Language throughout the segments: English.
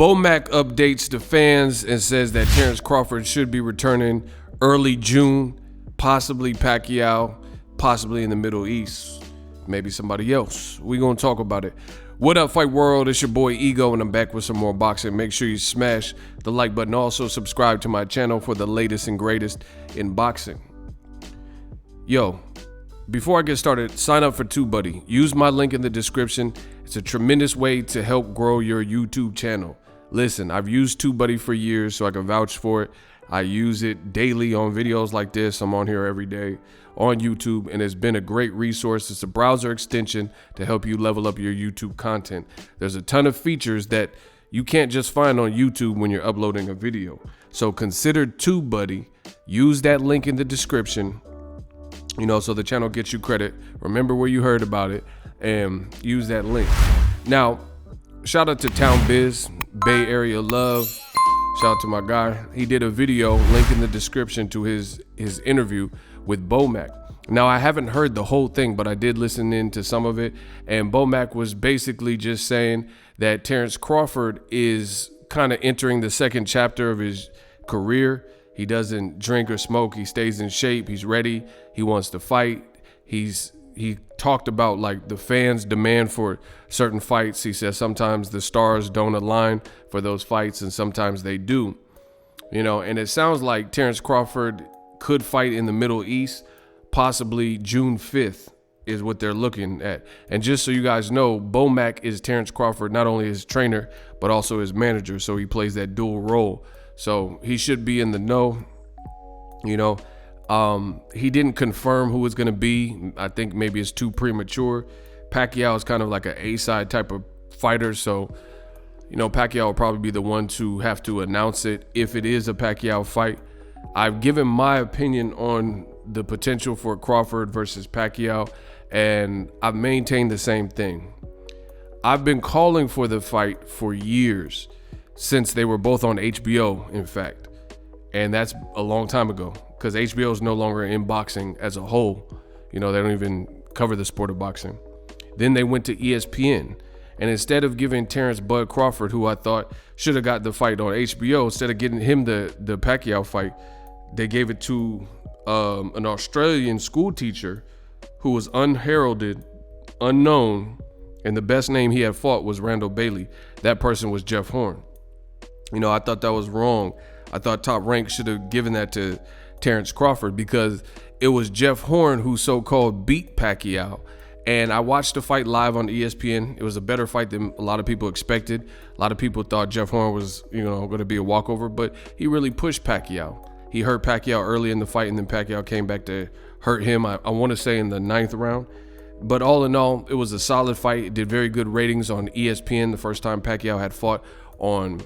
Bomac updates the fans and says that Terence Crawford should be returning early June, possibly Pacquiao, possibly in the Middle East, maybe somebody else. We're going to talk about it. What up, Fight World? It's your boy Ego, and I'm back with some more boxing. Make sure you smash the like button. Also, subscribe to my channel for the latest and greatest in boxing. Yo, before I get started, sign up for TUBEBUDDY. Use my link in the description. It's a tremendous way to help grow your YouTube channel. Listen, I've used TUBEBUDDY for years, so I can vouch for it. I use it daily on videos like this. I'm on here every day on YouTube, and it's been a great resource. It's a browser extension to help you level up your YouTube content. There's a ton of features that you can't just find on YouTube when you're uploading a video. So consider TUBEBUDDY. Use that link in the description, so the channel gets you credit. Remember where you heard about it and use that link. Now, shout out to Town Biz, Bay Area Love. Shout out to my guy. He did a video, link in the description to his interview with Bomac. Now, I haven't heard the whole thing, but I did listen in to some of it. And Bomac was basically just saying that Terence Crawford is kind of entering the second chapter of his career. He doesn't drink or smoke. He stays in shape. He's ready. He wants to fight. He talked about like the fans' demand for certain fights. He says sometimes the stars don't align for those fights, and sometimes they do. And it sounds like Terence Crawford could fight in the Middle East, possibly June 5th is what they're looking at. And just so you guys know, Bomac is Terence Crawford, not only his trainer, but also his manager. So he plays that dual role. So he should be in the know. He didn't confirm who it's going to be. I think maybe it's too premature. Pacquiao is kind of like an A-side type of fighter. So, Pacquiao will probably be the one to have to announce it if it is a Pacquiao fight. I've given my opinion on the potential for Crawford versus Pacquiao, and I've maintained the same thing. I've been calling for the fight for years, since they were both on HBO, in fact. And that's a long time ago, because HBO is no longer in boxing as a whole. They don't even cover the sport of boxing. Then they went to ESPN. And instead of giving Terence Bud Crawford, who I thought should have got the fight on HBO, instead of getting him the Pacquiao fight, they gave it to an Australian school teacher who was unheralded, unknown, and the best name he had fought was Randall Bailey. That person was Jeff Horn. I thought that was wrong. I thought Top Rank should have given that to Terence Crawford, because it was Jeff Horn who so-called beat Pacquiao. And I watched the fight live on ESPN. It was a better fight than a lot of people expected. A lot of people thought Jeff Horn was, going to be a walkover, but he really pushed Pacquiao. He hurt Pacquiao early in the fight, and then Pacquiao came back to hurt him, I want to say in the 9th round. But all in all, it was a solid fight. It did very good ratings on ESPN, the first time Pacquiao had fought on,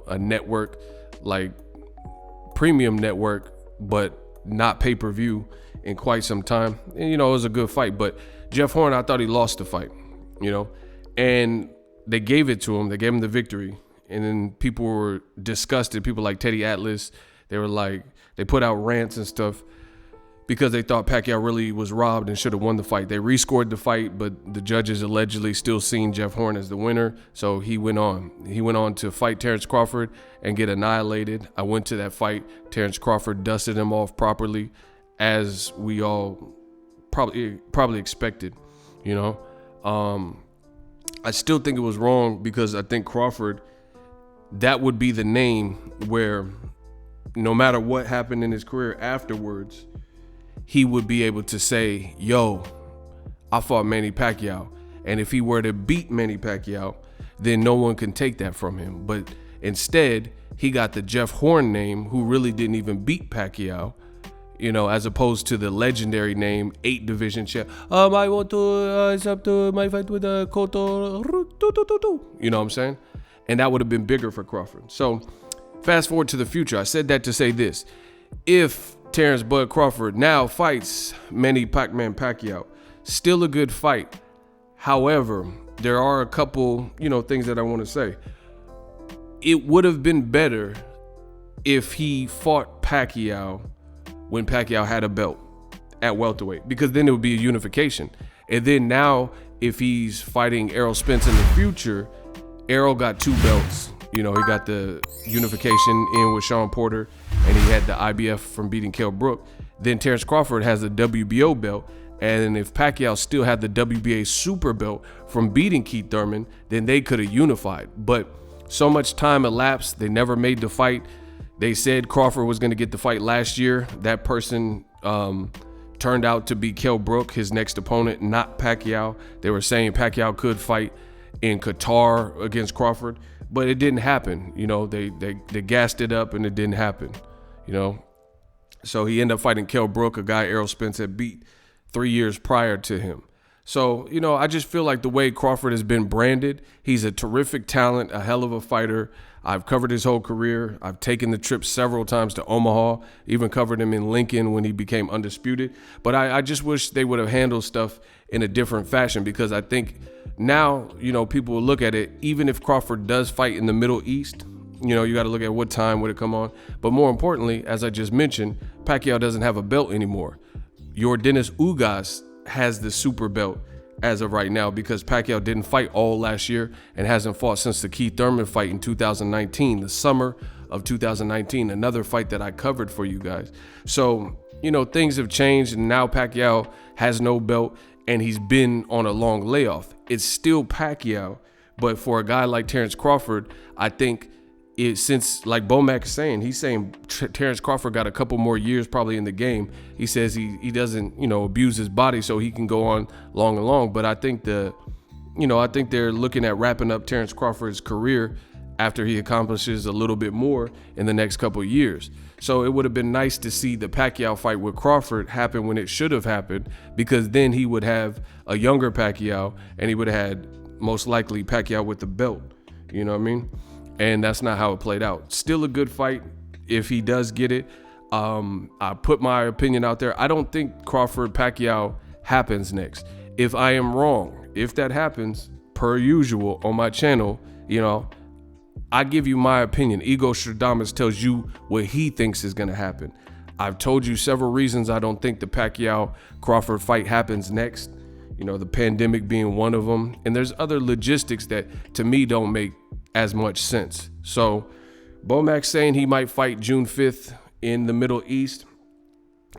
a network, like premium network, but not pay-per-view in quite some time. And, it was a good fight, but Jeff Horn, I thought he lost the fight, and they gave it to him. They gave him the victory. And then people were disgusted. People like Teddy Atlas, they put out rants and stuff because they thought Pacquiao really was robbed and should have won the fight. They rescored the fight, but the judges allegedly still seen Jeff Horn as the winner. So he went on. He went on to fight Terence Crawford and get annihilated. I went to that fight. Terence Crawford dusted him off properly, as we all probably expected. I still think it was wrong, because I think Crawford, that would be the name where no matter what happened in his career afterwards, he would be able to say, yo, I fought Manny Pacquiao. And if he were to beat Manny Pacquiao, then no one can take that from him. But instead, he got the Jeff Horn name, who really didn't even beat Pacquiao, as opposed to the legendary name, 8 division champ. I want to accept my fight with Cotto. You know what I'm saying? And that would have been bigger for Crawford. So fast forward to the future. I said that to say this. If Terence Bud Crawford now fights Manny Pac-Man Pacquiao, still a good fight. However, there are a couple, things that I want to say. It would have been better if he fought Pacquiao when Pacquiao had a belt at welterweight, because then it would be a unification. And then now, if he's fighting Errol Spence in the future, Errol got 2 belts You know, he got the unification in with Sean Porter, and he had the IBF from beating Kell Brook. Then Terence Crawford has the WBO belt. And if Pacquiao still had the WBA super belt from beating Keith Thurman, then they could have unified. But so much time elapsed. They never made the fight. They said Crawford was going to get the fight last year. That person turned out to be Kell Brook, his next opponent, not Pacquiao. They were saying Pacquiao could fight in Qatar against Crawford, but it didn't happen. You know, they gassed it up and it didn't happen, you know. So he ended up fighting Kell Brook, a guy Errol Spence had beat 3 years prior to him. So, you know, I just feel like the way Crawford has been branded, he's a terrific talent, a hell of a fighter. I've covered his whole career. I've taken the trip several times to Omaha, even covered him in Lincoln when he became undisputed. But I just wish they would have handled stuff in a different fashion, because I think now, you know, people will look at it, even if Crawford does fight in the Middle East, you know, you got to look at what time would it come on. But more importantly, as I just mentioned, Pacquiao doesn't have a belt anymore. Your Dennis Ugas has the super belt as of right now, because Pacquiao didn't fight all last year and hasn't fought since the Keith Thurman fight in 2019, the summer of 2019, another fight that I covered for you guys. So, you know, things have changed, and now Pacquiao has no belt and he's been on a long layoff. It's still Pacquiao, but for a guy like Terence Crawford, I think since, like Bomac is saying, he's saying Terence Crawford got a couple more years probably in the game. He says he doesn't, you know, abuse his body so he can go on long and long. But I think they're looking at wrapping up Terence Crawford's career after he accomplishes a little bit more in the next couple of years. So it would have been nice to see the Pacquiao fight with Crawford happen when it should have happened, because then he would have a younger Pacquiao and he would have had most likely Pacquiao with the belt. You know what I mean? And that's not how it played out. Still a good fight if he does get it. I put my opinion out there. I don't think Crawford-Pacquiao happens next. If I am wrong, if that happens, per usual on my channel, you know, I give you my opinion. Ego Stradamus tells you what he thinks is going to happen. I've told you several reasons I don't think the Pacquiao-Crawford fight happens next. You know, the pandemic being one of them. And there's other logistics that, to me, don't make as much sense. So Bomac saying he might fight June 5th in the Middle East.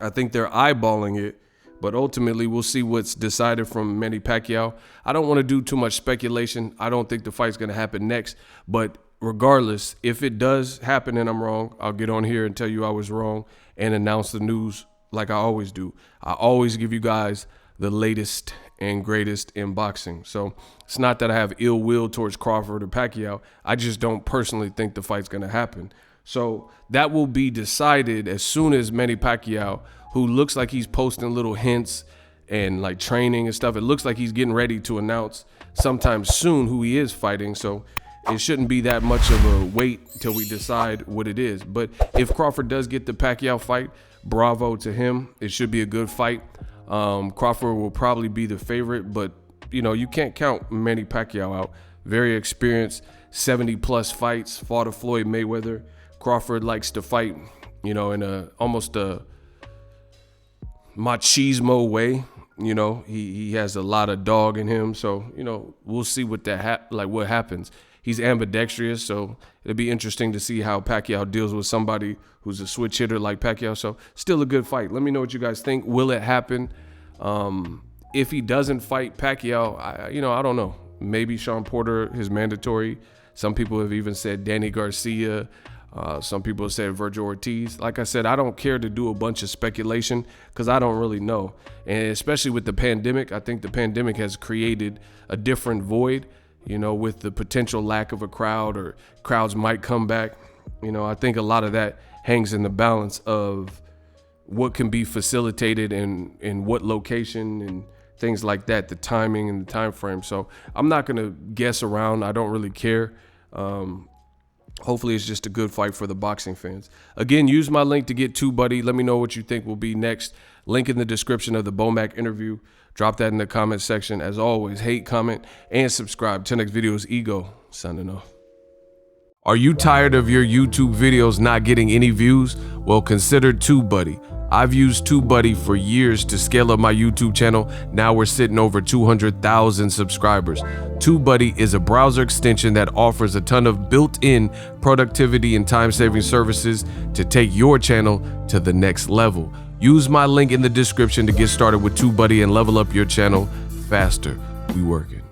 I think they're eyeballing it, but ultimately we'll see what's decided from Manny Pacquiao. I don't want to do too much speculation. I don't think the fight's going to happen next, but regardless, if it does happen and I'm wrong, I'll get on here and tell you I was wrong and announce the news like I always do. I always give you guys the latest and greatest in boxing. So it's not that I have ill will towards Crawford or Pacquiao. I just don't personally think the fight's going to happen. So that will be decided as soon as Manny Pacquiao, who looks like he's posting little hints and like training and stuff, it looks like he's getting ready to announce sometime soon who he is fighting. So it shouldn't be that much of a wait till we decide what it is. But if Crawford does get the Pacquiao fight, bravo to him. It should be a good fight. Crawford will probably be the favorite, but you know, you can't count Manny Pacquiao out. Very experienced, 70 plus fights, fought a Floyd Mayweather. Crawford likes to fight, you know, in almost a machismo way. You know, he has a lot of dog in him. So, you know, we'll see what what happens. He's ambidextrous, so it'll be interesting to see how Pacquiao deals with somebody who's a switch hitter like Pacquiao. So still a good fight. Let me know what you guys think. Will it happen? If he doesn't fight Pacquiao, I don't know. Maybe Sean Porter, his mandatory. Some people have even said Danny Garcia. Some people have said Virgil Ortiz. Like I said, I don't care to do a bunch of speculation because I don't really know. And especially with the pandemic, I think the pandemic has created a different void, you know, with the potential lack of a crowd, or crowds might come back. You know, I think a lot of that hangs in the balance of what can be facilitated and in what location and things like that, the timing and the time frame. So I'm not going to guess around. I don't really care. Hopefully it's just a good fight for the boxing fans. Again, use my link to get TUBEBUDDY. Let me know what you think will be next. Link in the description of the Bomac interview. Drop that in the comment section. As always, hate, comment, and subscribe. Till next videos, Ego, signing off. Are you tired of your YouTube videos not getting any views? Well, consider TUBEBUDDY. I've used TubeBuddy for years to scale up my YouTube channel. Now we're sitting over 200,000 subscribers. TubeBuddy is a browser extension that offers a ton of built-in productivity and time-saving services to take your channel to the next level. Use my link in the description to get started with TubeBuddy and level up your channel faster. We working.